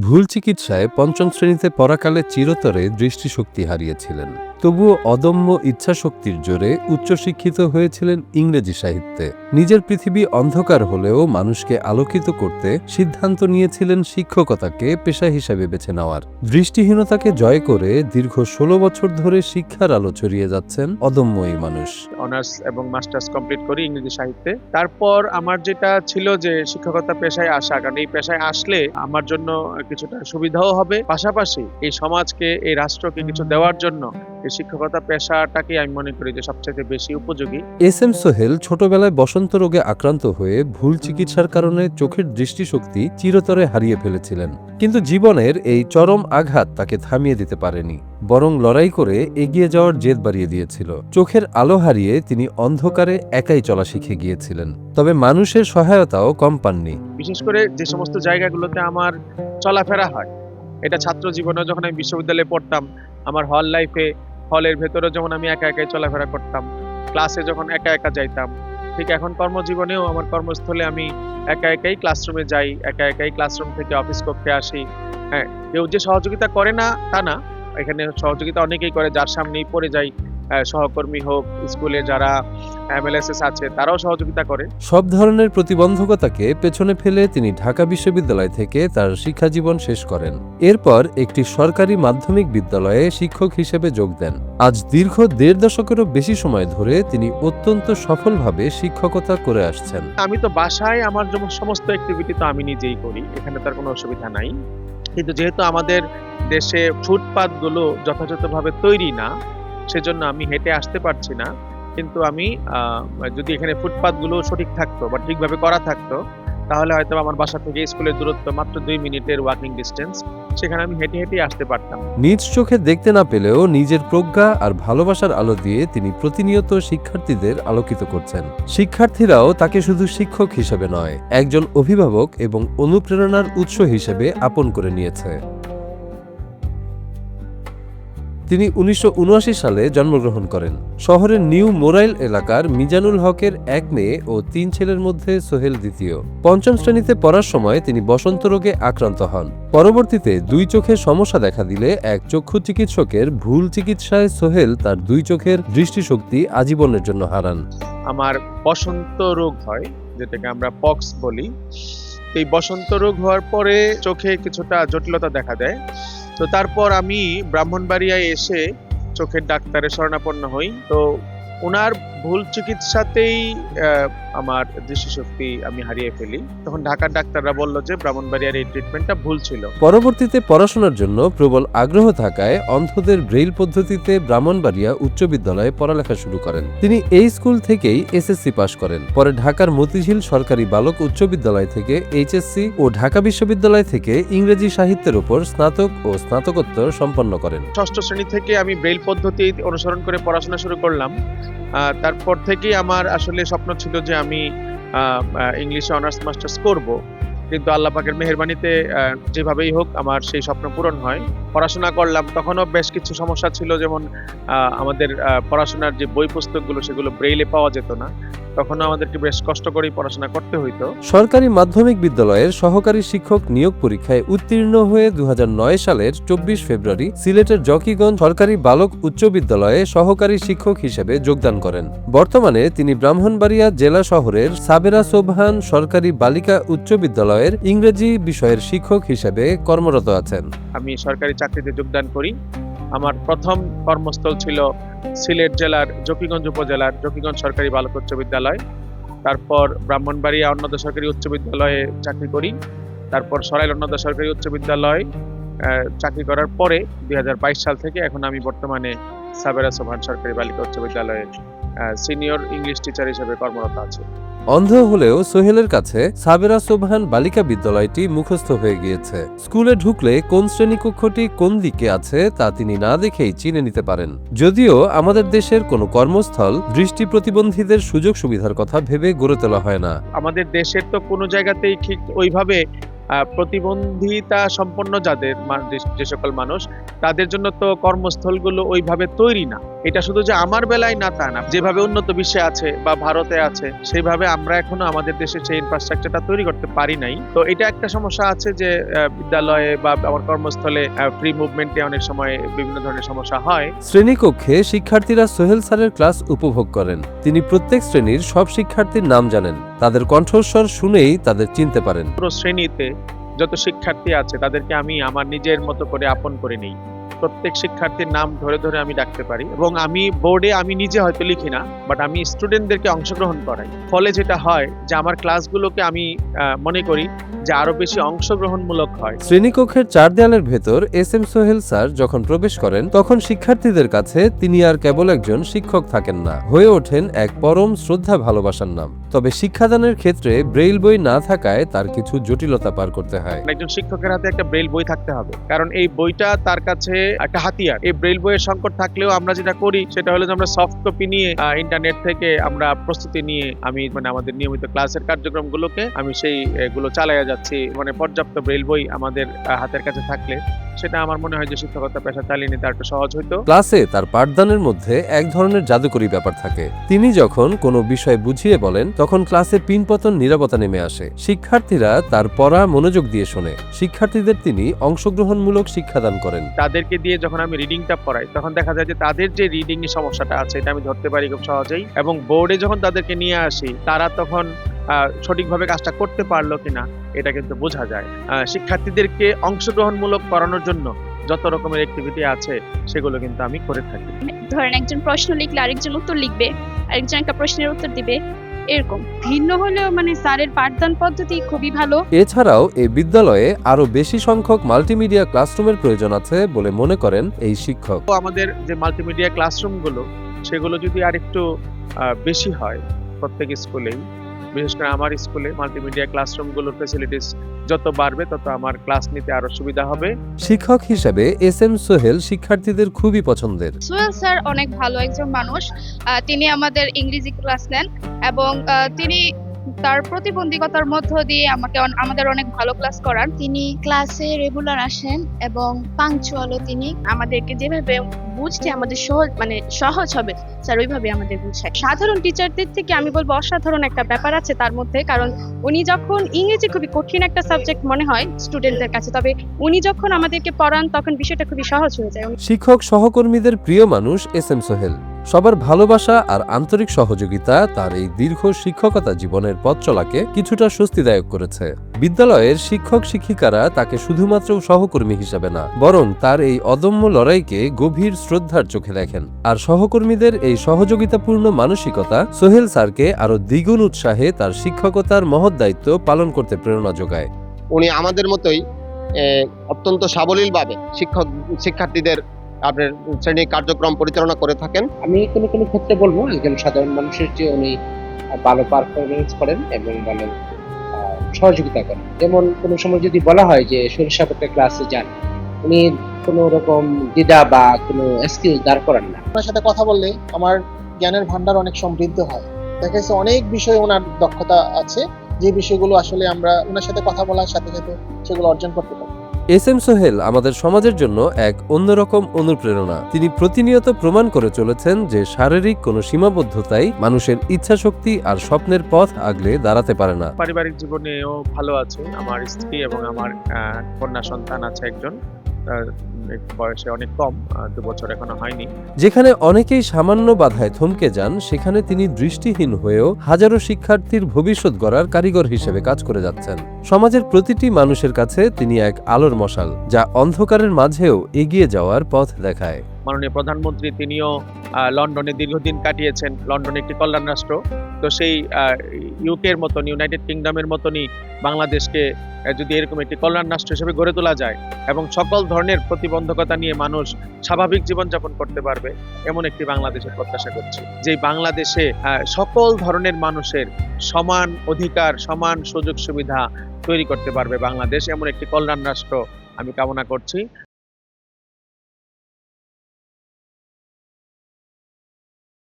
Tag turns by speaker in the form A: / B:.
A: ভুল চিকিৎসায় পঞ্চম শ্রেণীতে পড়াকালে চিরতরে দৃষ্টিশক্তি হারিয়েছিলেন। তবুও অদম্য ইচ্ছাশক্তির জোরে উচ্চশিক্ষিত হয়েছিলেন ইংরেজি সাহিত্যে। নিজের পৃথিবী অন্ধকার হলেও মানুষকে আলোকিত করতে সিদ্ধান্ত নিয়েছিলেন শিক্ষকতাকে পেশা হিসাবে বেছে নেওয়ার। দৃষ্টিহীনতাকে জয় করে দীর্ঘ ১৬ বছর ধরে শিক্ষার আলো ছড়িয়ে যাচ্ছেন অদম্য এই মানুষ।
B: অনার্স এবং মাস্টার্স কমপ্লিট করি ইংরেজি সাহিত্যে। তারপর আমার যেটা ছিল যে শিক্ষকতা পেশায় আসা, কারণ এই পেশায় আসলে আমার জন্য কিছুটা সুবিধাও হবে, পাশাপাশি এই সমাজকে, এই রাষ্ট্রকে কিছু দেওয়ার জন্য এই শিক্ষকতা পেশাটাকে আমি মনে করি যে সবচেয়ে বেশি উপযোগী।
A: এস এম সোহেল ছোটবেলায় বসন্ত রোগে আক্রান্ত হয়ে ভুল চিকিৎসার কারণে চোখের দৃষ্টিশক্তি চিরতরে হারিয়ে ফেলেছিলেন। কিন্তু জীবনের এই চরম আঘাত তাকে থামিয়ে দিতে পারেনি, বরং লড়াই করে এগিয়ে যাওয়ার জেদ বাড়িয়ে দিয়েছিল। চোখের আলো হারিয়ে তিনি অন্ধকারে একাই চলা শিখে গিয়েছিলেন, তবে মানুষের সহায়তাও কম পাননি।
B: বিশেষ করে যে সমস্ত জায়গাগুলোতে আমার চলাফেরা হয়, এটা ছাত্র জীবনে যখন আমি বিশ্ববিদ্যালয়ে পড়তাম, আমার হলের ভেতরে যেমন আমি একা একাই চলাফেরা করতাম, ক্লাসে যখন একা একা যাইতাম, ঠিক এখন কর্মজীবনেও আমার কর্মস্থলে আমি একা একাই ক্লাসরুমে যাই, একা একাই ক্লাসরুম থেকে অফিস কক্ষে আসি। হ্যাঁ, কেউ যে সহযোগিতা করে না তা না, এখানে সহযোগিতা অনেকেই করে, যার সামনেই পড়ে যাই, সহকর্মী হোক, স্কুলে যারা এমএলএসএস আছে তারাও সহযোগিতা করে।
A: সব ধরনের প্রতিবন্ধকতাকে পেছনে ফেলে তিনি ঢাকা বিশ্ববিদ্যালয় থেকে তার শিক্ষাজীবন শেষ করেন। এরপর একটি সরকারি মাধ্যমিক বিদ্যালয়ে শিক্ষক হিসেবে যোগ দেন। আজ দীর্ঘ ১.৫ দশকেরও বেশি সময় ধরে তিনি অত্যন্ত সফলভাবে শিক্ষকতা করে আসছেন।
B: আমি তো বাসায় আমার যেমন সমস্ত অ্যাক্টিভিটি তো আমি নিজেই করি, এখানে তার কোনো অসুবিধা নাই। কিন্তু যেহেতু আমাদের দেশে ফুটপাতগুলো যথাযথভাবে তৈরি না, সেজন্য আমি হেঁটে আসতে পারছি না। কিন্তু আমি যদি এখানে ফুটপাতগুলো সঠিক থাকতো বা ঠিকভাবে করা থাকতো, তাহলে হয়তো আমার বাসা থেকে স্কুলের দূরত্ব মাত্র ২ মিনিটের ওয়াকিং ডিস্টেন্স, সেখানে আমি হেঁটে হেঁটে আসতে পারতাম।
A: নিজ চোখে দেখতে না পেলেও নিজের প্রজ্ঞা আর ভালোবাসার আলো দিয়ে তিনি প্রতিনিয়ত শিক্ষার্থীদের আলোকিত করছেন। শিক্ষার্থীরাও তাকে শুধু শিক্ষক হিসেবে নয়, একজন অভিভাবক এবং অনুপ্রেরণার উৎস হিসেবে আপন করে নিয়েছে। তিনি ১৯৭৯ সালে জন্মগ্রহণ করেন। শহরের নিউ মোরাইল এলাকার মিজানুল হকের ১ মেয়ে ও ৩ ছেলের মধ্যে সোহেল দ্বিতীয়। পঞ্চম শ্রেণীতে পড়ার সময় তিনি বসন্ত রোগে আক্রান্ত হন। পরবর্তীতে ২ চোখের সমস্যা দেখা দিলে এক চক্ষু চিকিৎসকের ভুল চিকিৎসায় সোহেল তার ২ চোখের দৃষ্টিশক্তি আজীবনের জন্য হারান।
B: আমার বসন্ত রোগ হয়, যেটাকে আমরা পক্স বলি। এই বসন্ত রোগ হওয়ার পরে চোখে কিছুটা জটিলতা দেখা দেয়। তো তারপর আমি ব্রাহ্মণবাড়িয়ায় এসে চোখের ডাক্তারের শরণাপন্ন হই। তো ওনার ভুল চিকিৎসাতেই আমার দৃষ্টিশক্তি আমি হারিয়ে ফেলি। তখন ঢাকার ডাক্তাররা বলল যে ব্রাহ্মণবাড়িয়ার এই ট্রিটমেন্টটা ভুল ছিল।
A: পরবর্তীতে পড়াশোনার জন্য প্রবল আগ্রহ থাকায় অন্ধদের ব্রেইল পদ্ধতিতে ব্রাহ্মণবাড়িয়া উচ্চ বিদ্যালয়ে পড়ালেখা শুরু করেন। তিনি এই স্কুল থেকেই এসএসসি পাশ করেন। পরে ঢাকার মতিঝিল সরকারি বালক উচ্চ বিদ্যালয় থেকে এইচএসসি ও ঢাকা বিশ্ববিদ্যালয় থেকে ইংরেজি সাহিত্যের উপর স্নাতক ও স্নাতকোত্তর সম্পন্ন করেন।
B: ৬ষ্ঠ শ্রেণী থেকে আমি ব্রেইল পদ্ধতি অনুসরণ করে পড়াশোনা শুরু করলাম। তারপর থেকেই আমার আসলে স্বপ্ন ছিল যে আমি ইংলিশে অনার্স মাস্টার্স করব, কিন্তু আল্লাহ পাকের মেহেরবানিতে যেভাবেই হোক আমার সেই স্বপ্ন পূরণ হয়। পড়াশোনা করলাম, তখনও বেশ কিছু সমস্যা ছিল, যেমন আমাদের পড়াশোনার যে বই পুস্তকগুলো সেগুলো ব্রেইলে পাওয়া যেত না, তখনও আমাদেরকে বেশ কষ্ট করেই পড়াশোনা করতে হইতো।
A: সরকারি মাধ্যমিক বিদ্যালয়ের সহকারী শিক্ষক নিয়োগ পরীক্ষায় উত্তীর্ণ হয়ে ২০০৯ সালের ২৪ ফেব্রুয়ারি সিলেটের জকিগঞ্জ সরকারি বালক উচ্চ বিদ্যালয়ে সহকারী শিক্ষক হিসেবে যোগদান করেন। বর্তমানে তিনি ব্রাহ্মণবাড়িয়া জেলা শহরের সাবেরা সোবহান সরকারি বালিকা উচ্চ বিদ্যালয়ের ইংরেজি বিষয়ের শিক্ষক হিসেবে কর্মরত আছেন।
B: আমি সরকারি চাকরিতে যোগদান করি। আমার প্রথম কর্মস্থল ছিল সিলেট জেলার জকিগঞ্জ উপজেলার জকিগঞ্জ সরকারি বালক উচ্চ বিদ্যালয়। তারপর ব্রাহ্মণবাড়িয়া অন্নদা সরকারি উচ্চ বিদ্যালয়ে চাকরি করি। তারপর সরাইল অন্নদা সরকারি উচ্চ বিদ্যালয় চাকরি করার পরে ২০২২ সাল থেকে এখন আমি বর্তমানে সাবেরা সোবহান সরকারি বালিকা উচ্চ বিদ্যালয়ে সিনিয়র ইংলিশ টিচার হিসেবে কর্মরত আছি।
A: অন্ধ হলেও সোহেলের কাছে সাবেরা সোবহান বালিকা বিদ্যালয়টি মুখস্থ হয়ে গিয়েছে। স্কুলে ঢুকলে কোন শ্রেণীকক্ষটি কোন দিকে আছে তা তিনি না দেখেই চিনে নিতে পারেন। যদিও আমাদের দেশের কোনো কর্মস্থল দৃষ্টি প্রতিবন্ধীদের সুযোগ সুবিধার কথা ভেবে গড়ে তোলা হয় না।
B: আমাদের দেশের তো কোনো জায়গাতেই ঠিক ওইভাবে প্রতিবন্ধিতা সম্পন্ন যাদের যে সকল মানুষ, তাদের জন্য তো কর্মস্থলগুলো ওইভাবে তৈরি না। এটা শুধু যে আমার বেলায় না তা না, যেভাবে উন্নত বিশ্বে আছে বা ভারতে আছে সেইভাবে আমরা এখনো আমাদের দেশে সেই ইনফ্রাস্ট্রাকচারটা তৈরি করতে পারি নাই। তো এটা একটা সমস্যা আছে যে বিদ্যালয়ে বা আমার কর্মস্থলে ফ্রি মুভমেন্টে অনেক সময় বিভিন্ন ধরনের সমস্যা হয়।
A: শ্রেণীকক্ষে শিক্ষার্থীরা সোহেল স্যারের ক্লাস উপভোগ করেন। তিনি প্রত্যেক শ্রেণীর সব শিক্ষার্থীর নাম জানেন, তাদের কণ্ঠস্বর শুনেই তাদের চিনতে পারেন।
B: পুরো শ্রেণীতে যত শিক্ষার্থী আছে তাদেরকে আমি আমার নিজের মতো করে আপন করে নিই। প্রত্যেক শিক্ষার্থীর নাম ধরে ধরে আমি ডাকতে পারি, এবং আমি বোর্ডে আমি নিজে হয়তো লিখি না, বাট আমি স্টুডেন্টদেরকে অংশগ্রহণ করাই। ফলে যেটা হয় যে আমার ক্লাসগুলোকে আমি মনে করি যে আরো বেশি অংশগ্রহণমূলক হয়।
A: শ্রেণীকক্ষের 4 দেয়ালের ভেতর এস.এম. সোহেল স্যার যখন প্রবেশ করেন, তখন শিক্ষার্থীদের কাছে তিনি আর কেবল একজন শিক্ষক থাকেন না, হয়ে ওঠেন এক পরম শ্রদ্ধা ভালোবাসার নাম। তবে শিক্ষাদানের ক্ষেত্রে ব্রেইল বই না থাকায় তার কিছু জটিলতা পার করতে হয়।
B: একজন শিক্ষকের হাতে একটা ব্রেইল বই থাকতে হবে, কারণ এই বইটা তার কাছে একটা হাতিয়ার। এই ব্রেইল বইয়ের সংকট থাকলেও আমরা যেটা করি সেটা হলো যে আমরা সফট কপি নিয়ে ইন্টারনেট থেকে আমরা প্রস্তুতি নিয়ে আমি আমাদের নিয়মিত ক্লাসের কার্যক্রমগুলোকে আমি সেই গুলো চালাইয়া যাচ্ছি। পর্যাপ্ত ব্রেইল বই আমাদের হাতের কাছে থাকলে সেটা আমার মনে হয় যে শিক্ষকতা পেশা চালিয়ে নিতে একটু সহজ হইতো।
A: ক্লাসে তার পাঠদানের মধ্যে এক ধরনের জাদুকরী ব্যাপার থাকে। তিনি যখন কোনো বিষয় বুঝিয়ে বলেন, তখন ক্লাসে পিনপতন নীরবতা নেমে আসে। শিক্ষার্থীরা তার পড়া মনোযোগ দিয়ে শোনে। শিক্ষার্থীদের তিনি অংশগ্রহণমূলক শিক্ষাদান করেন।
B: তাদেরকে দিয়ে যখন আমি রিডিংটা পড়াই, তখন দেখা যায় যে তাদের যে রিডিং এর সমস্যাটা আছে এটা আমি ধরতে পারি খুব সহজেই, এবং বোর্ডে যখন তাদেরকে নিয়ে আসি তারা তখন সঠিকভাবে কাজটা করতে পারলো কিনা এটা কিন্তু বোঝা যায়। শিক্ষার্থীদেরকে অংশগ্রহণমূলক করানোর জন্য যত রকমের অ্যাক্টিভিটি আছে সেগুলো কিন্তু আমি করে থাকি।
C: ধরেন একজন প্রশ্ন লিখলে আরেকজন উত্তর লিখবে, আরেকজন একটা প্রশ্নের উত্তর দিবে, এরকম
D: ভিন্ন হলেও স্যারের পাঠদান পদ্ধতি খুবই ভালো।
A: এছাড়াও এই বিদ্যালয়ে আরো বেশি সংখ্যক মাল্টিমিডিয়া ক্লাসরুমের প্রয়োজন আছে বলে মনে করেন এই শিক্ষক।
B: তো আমাদের যে মাল্টিমিডিয়া ক্লাসরুমগুলো সেগুলো যদি আরেকটু বেশি হয় প্রত্যেক স্কুলেই, বিশেষ করে আমার স্কুলে মাল্টিমিডিয়া ক্লাসরুমগুলোর ফ্যাসিলিটিস যত বাড়বে তত আমার ক্লাস নিতে আরো সুবিধা হবে।
A: শিক্ষক হিসেবে এস.এম. সোহেল শিক্ষার্থীদের খুবই পছন্দের।
C: সোহেল স্যার অনেক ভালো একজন মানুষ। তিনি আমাদের ইংরেজি ক্লাস নেন এবং তিনি তার প্রতিবন্ধকতার মধ্য দিয়ে আমাদের অনেক ভালো ক্লাস করান।
E: তিনি ক্লাসে রেগুলার আসেন এবং পাংচুয়ালও। তিনি
C: আমাদেরকে যেভাবে বুঝতে আমাদের সহজ হবে স্যার ওইভাবে আমাদের বুঝায়।
D: সাধারণ টিচারদের থেকে আমি বলবো অসাধারণ একটা ব্যাপার আছে তার মধ্যে, কারণ উনি যখন ইংরেজি খুবই কঠিন একটা সাবজেক্ট মনে হয় স্টুডেন্টদের কাছে, তবে উনি যখন আমাদেরকে পড়ান তখন বিষয়টা খুবই সহজ হয়ে যায়।
A: শিক্ষক সহকর্মীদের প্রিয় মানুষ এস.এম. সোহেল। সবার ভালোবাসা আর আন্তরিক সহযোগিতা তার এই দীর্ঘ শিক্ষকতা জীবনের পথ চলাকে কিছুটা স্বস্তিদায়ক করেছে। বিদ্যালয়ের শিক্ষক শিক্ষিকারা তাকে শুধুমাত্র সহকর্মী হিসেবে না, বরং তার এই অদম্য লড়াইকে গভীর শ্রদ্ধার চোখে দেখেন। আর সহকর্মীদের এই সহযোগিতাপূর্ণ মানসিকতা সোহেল স্যারকে আরো দ্বিগুণ উৎসাহে তার শিক্ষকতার মহৎ দায়িত্ব পালন করতে প্রেরণা যোগায়।
F: উনি আমাদের মতোই অত্যন্ত সাবলীলভাবে শিক্ষার্থীদের আপনার শ্রেণী কার্যক্রম পরিচালনা করে থাকেন।
G: আমি কোনো ক্ষেত্রে বলবো একজন সাধারণ মানুষের চেয়ে উনি ভালো পারফরমেন্স করেন এবং ভালো সহযোগিতা করেন। যেমন কোনো সময় যদি বলা হয় যে সোহেল সাহেব একটা ক্লাসে যান, উনি কোনো রকম দ্বিধা বা কোনো এক্সকিউজ দাঁড় করান না।
H: ওনার সাথে কথা বললে আমার জ্ঞানের ভান্ডার অনেক সমৃদ্ধ হয়। দেখা যাচ্ছে অনেক বিষয়ে ওনার দক্ষতা আছে, যে বিষয়গুলো আসলে আমরা ওনার সাথে কথা বলার সাথে সাথে সেগুলো অর্জন করতে পারি।
A: এস.এম. সোহেল আমাদের সমাজের জন্য এক অন্যরকম অনুপ্রেরণা। তিনি প্রতিনিয়ত প্রমাণ করে চলেছেন যে শারীরিক কোনো সীমাবদ্ধতাই মানুষের ইচ্ছাশক্তি আর স্বপ্নের পথ আগলে দাঁড়াতে পারে না।
B: পারিবারিক জীবনেও ভালো আছে। আমার স্ত্রী এবং আমার কন্যা সন্তান আছে একজন, বয়সে অনেক কম, 2 বছর এখনো হয়নি।
A: যেখানে অনেকেই সামান্য বাধায় থমকে যান, সেখানে তিনি দৃষ্টিহীন হয়েও হাজারো শিক্ষার্থীর ভবিষ্যৎ গড়ার কারিগর হিসেবে কাজ করে যাচ্ছেন। সমাজের প্রতিটি মানুষের কাছে তিনি এক আলোর মশাল, যা অন্ধকারের মাঝেও এগিয়ে যাওয়ার পথ দেখায়।
B: মাননীয় প্রধানমন্ত্রী তিনিও লন্ডনে দীর্ঘদিন কাটিয়েছেন। লন্ডন একটি কল্যাণ রাষ্ট্র, তো সেই ইউকের মতন, ইউনাইটেড কিংডমের মতনই বাংলাদেশকে যদি এরকম একটি কল্যাণ রাষ্ট্র হিসেবে গড়ে তোলা যায় এবং সকল ধরনের প্রতিবন্ধকতা নিয়ে মানুষ স্বাভাবিক জীবনযাপন করতে পারবে, এমন একটি বাংলাদেশের প্রত্যাশা করছি। যে বাংলাদেশে সকল ধরনের মানুষের সমান অধিকার, সমান সুযোগ সুবিধা তৈরি করতে পারবে বাংলাদেশ, এমন একটি কল্যাণ রাষ্ট্র আমি কামনা করছি।